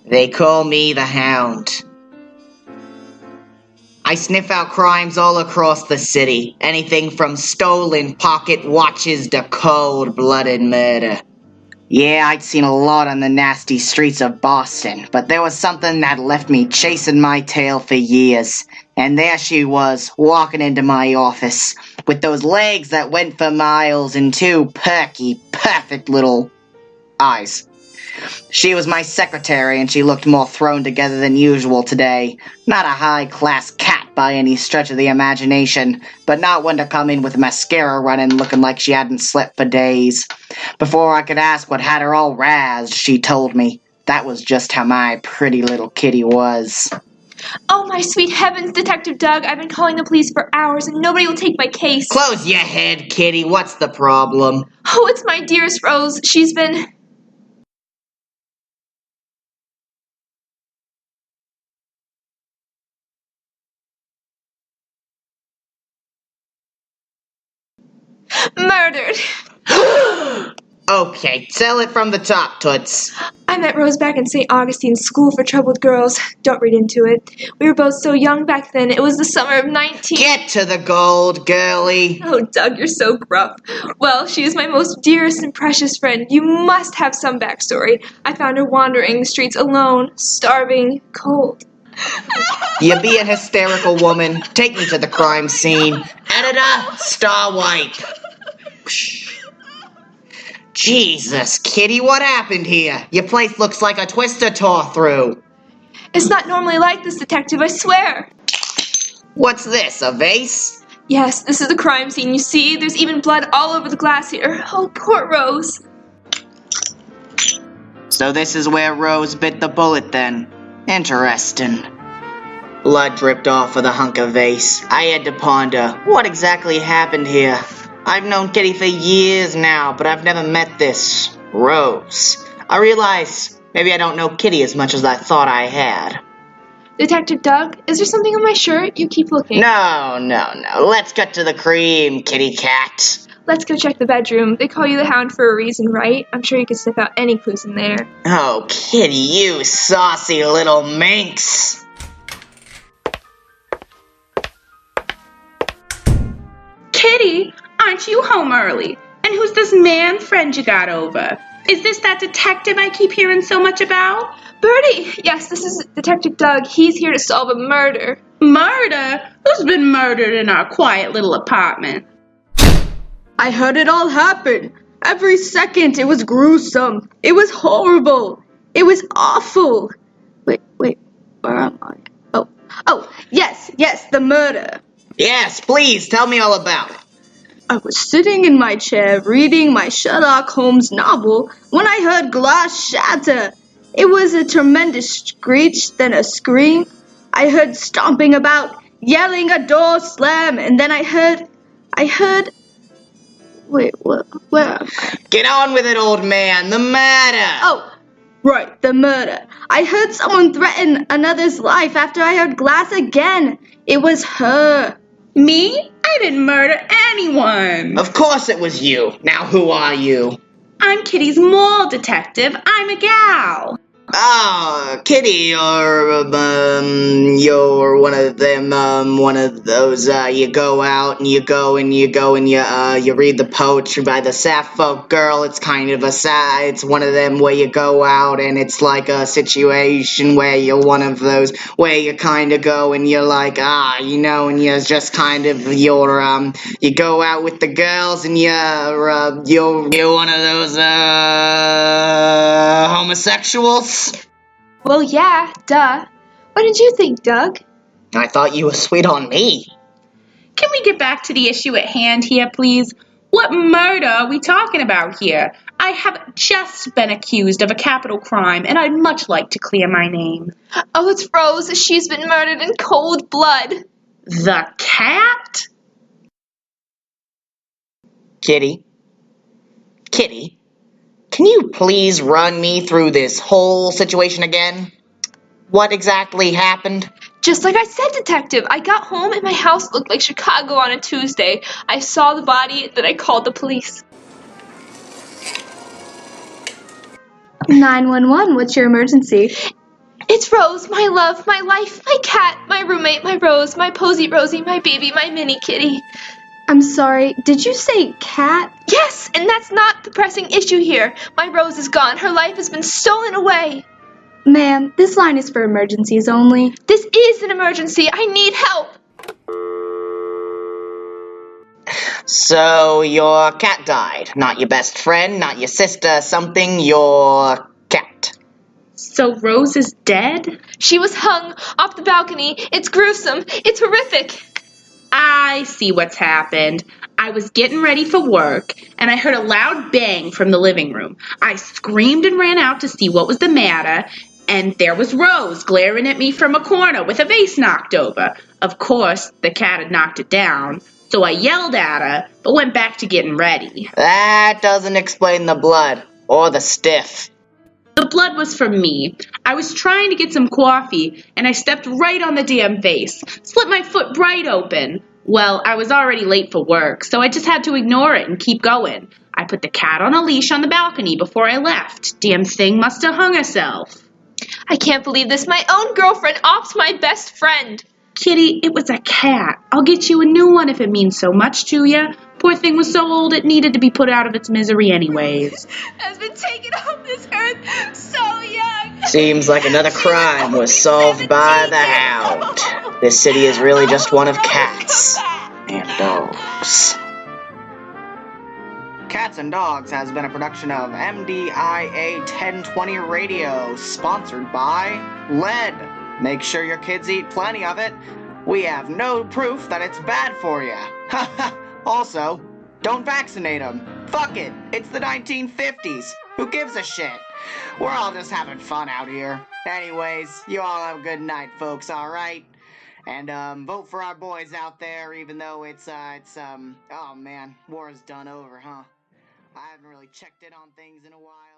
They call me the Hound. I sniff out crimes all across the city. Anything from stolen pocket watches to cold-blooded murder. Yeah, I'd seen a lot on the nasty streets of Boston, but there was something that left me chasing my tail for years. And there she was, walking into my office, with those legs that went for miles and two perky, perfect little eyes. She was my secretary, and she looked more thrown together than usual today. Not a high-class cat by any stretch of the imagination, but not one to come in with mascara running looking like she hadn't slept for days. Before I could ask what had her all razzed, she told me. That was just how my pretty little kitty was. Oh, my sweet heavens, Detective Doug, I've been calling the police for hours and nobody will take my case. Close your head, kitty. What's the problem? Oh, it's my dearest Rose. She's been... murdered. Okay, tell it from the top, Toots. I met Rose back in St. Augustine's School for Troubled Girls. Don't read into it. We were both so young back then. It was the summer of 19... Get to the gold, girlie. Oh, Doug, you're so gruff. Well, she is my most dearest and precious friend. You must have some backstory. I found her wandering the streets alone, starving, cold. You be an hysterical woman. Take me to the crime scene. Editor, star wipe. Jesus, kitty, what happened here? Your place looks like a twister tore through. It's not normally like this, Detective, I swear. What's this, a vase? Yes, this is the crime scene. You see, there's even blood all over the glass here. Oh, poor Rose. So this is where Rose bit the bullet then. Interesting. Blood dripped off of the hunk of vase. I had to ponder, what exactly happened here? I've known Kitty for years now, but I've never met this Rose. I realize maybe I don't know Kitty as much as I thought I had. Detective Doug, is there something on my shirt? You keep looking. No. Let's cut to the cream, kitty cat. Let's go check the bedroom. They call you the Hound for a reason, right? I'm sure you could sniff out any clues in there. Oh, Kitty, you saucy little minx. Kitty, aren't you home early? And who's this man friend you got over? Is this that detective I keep hearing so much about? Bertie! Yes, this is Detective Doug. He's here to solve a murder. Murder? Who's been murdered in our quiet little apartment? I heard it all happen. Every second. It was gruesome. It was horrible. It was awful. Wait, where am I? Oh, yes, the murder. Yes, please, tell me all about it. I was sitting in my chair reading my Sherlock Holmes novel when I heard glass shatter. It was a tremendous screech, then a scream. I heard stomping about, yelling, a door slam, and then I heard... Wait, where am I? Get on with it, old man. The murder. Oh, right, the murder. I heard someone threaten another's life after I heard glass again. It was her. Me? I didn't murder anyone. Of course it was you. Now who are you? I'm Kitty's mole detective. I'm a gal. Oh, Kitty, you're one of them, one of those, you go out and you read the poetry by the Sappho girl. It's kind of it's one of them where you go out and it's like a situation where you're one of those, where you kind of go and you're like, and you're just kind of, you go out with the girls and you're one of those, homosexuals. Well, yeah, duh. What did you think, Doug? I thought you were sweet on me. Can we get back to the issue at hand here, please? What murder are we talking about here? I have just been accused of a capital crime, and I'd much like to clear my name. Oh, it's Rose. She's been murdered in cold blood. The cat? Kitty, can you please run me through this whole situation again? What exactly happened? Just like I said, Detective. I got home and my house looked like Chicago on a Tuesday. I saw the body, then I called the police. 911, what's your emergency? It's Rose, my love, my life, my cat, my roommate, my Rose, my posy Rosie, my baby, my mini kitty. I'm sorry, did you say cat? Yes, and that's not the pressing issue here. My Rose is gone. Her life has been stolen away. Ma'am, this line is for emergencies only. This is an emergency. I need help. So your cat died. Not your best friend, not your sister, something, your cat. So Rose is dead? She was hung off the balcony. It's gruesome. It's horrific. I see what's happened. I was getting ready for work, and I heard a loud bang from the living room. I screamed and ran out to see what was the matter, and there was Rose glaring at me from a corner with a vase knocked over. Of course, the cat had knocked it down, so I yelled at her, but went back to getting ready. That doesn't explain the blood, or the stiff. The blood was from me. I was trying to get some coffee, and I stepped right on the damn vase. Split my foot right open. Well, I was already late for work, so I just had to ignore it and keep going. I put the cat on a leash on the balcony before I left. Damn thing must have hung herself. I can't believe this. My own girlfriend offed my best friend. Kitty, it was a cat. I'll get you a new one if it means so much to you. Poor thing was so old it needed to be put out of its misery anyways. Has been taken off this earth so young. Seems like another crime was solved by the hound. This city is really just one of cats and dogs. Cats and Dogs has been a production of MDIA 1020 Radio, sponsored by lead. Make sure your kids eat plenty of it. We have no proof that it's bad for you. Also, don't vaccinate them. Fuck it. It's the 1950s. Who gives a shit? We're all just having fun out here. Anyways, you all have a good night, folks, alright? And, vote for our boys out there, even though oh man, war's done over, huh? I haven't really checked in on things in a while.